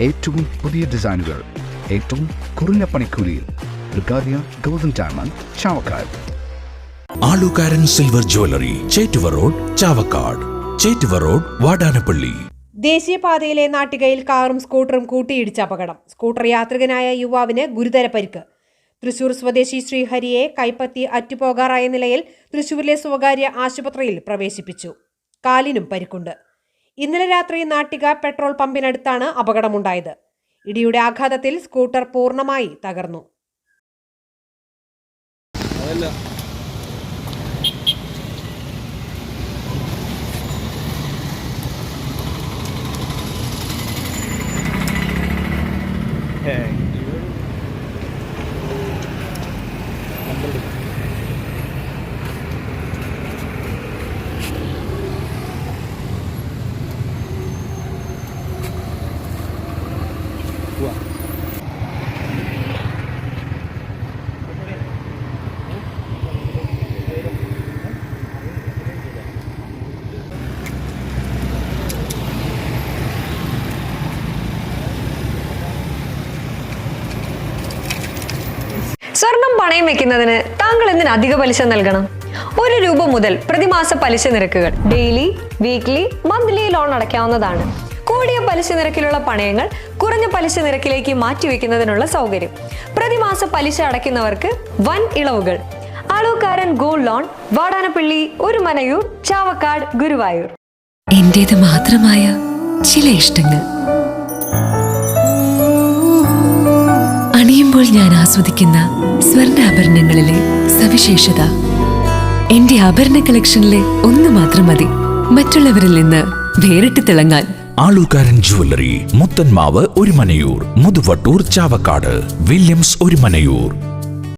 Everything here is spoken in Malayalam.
ഏറ്റവും പുതിയ ഡിസൈനുകൾ ഏറ്റവും കുറഞ്ഞ പണിക്കൂലിയിൽ. ബ്രിഗാദിയ golden diamond, Chavakkad. Alukkaran silver jewellery, Chettuva road, Chavakkad. Chettuva road, Vadanappally. ദേശീയപാതയിലെ നാട്ടികയിൽ കാറും സ്കൂട്ടറും കൂട്ടിയിടിച്ച അപകടം. സ്കൂട്ടർ യാത്രികനായ യുവാവിന് ഗുരുതര പരിക്ക്. തൃശൂർ സ്വദേശി ശ്രീഹരിയെ കൈപ്പത്തി അറ്റുപോകാറായ നിലയിൽ തൃശൂരിലെ സ്വകാര്യ ആശുപത്രിയിൽ പ്രവേശിപ്പിച്ചു. കാലിനും പരിക്കുണ്ട്. ഇന്നലെ രാത്രി നാട്ടിക പെട്രോൾ പമ്പിനടുത്താണ് അപകടമുണ്ടായത്. ഇടിയുടെ ആഘാതത്തിൽ സ്കൂട്ടർ പൂർണ്ണമായി തകർന്നു. സ്വർണം പണയം വെക്കുന്നതിന് താങ്കൾ എന്തിന് അധിക പലിശ നൽകണം? 1 രൂപ മുതൽ പ്രതിമാസ പലിശ നിരക്കുകൾ ഡെയിലി, വീക്ക്ലി, മന്ത്ലി ലോൺ അടയ്ക്കാവുന്നതാണ്. കൂടിയ പലിശ നിരക്കിലുള്ള പണയങ്ങൾ കുറഞ്ഞ പലിശ നിരക്കിലേക്ക് മാറ്റിവെക്കുന്നതിനുള്ള സൗകര്യം. പ്രതിമാസ പലിശ അടയ്ക്കുന്നവർക്ക് വൻ ഇളവുകൾ. ആലുകാരൻ ഗോൾഡ് ലോൺ, വാടാനപ്പള്ളി, ഒരുമനയൂർ, ചാവക്കാട്, ഗുരുവായൂർ. എന്റേത് മാത്രമായ ചില ഇഷ്ടങ്ങൾ അണിയുമ്പോൾ ഞാൻ ആസ്വദിക്കുന്ന സ്വർണ്ണാഭരണങ്ങളിലെ സവിശേഷത. എന്റെ ആഭരണ കളക്ഷനിലെ ഒന്ന് മാത്രം മതി മറ്റുള്ളവരിൽ നിന്ന് വേറിട്ട് തിളങ്ങാൻ. ആലുകാരൻ ജ്വല്ലറി, മുത്തൻമാവ്, ഒരുമനയൂർ, മുതുവട്ടൂർ, ചാവക്കാട്, വില്യംസ്, ഒരുമനയൂർ.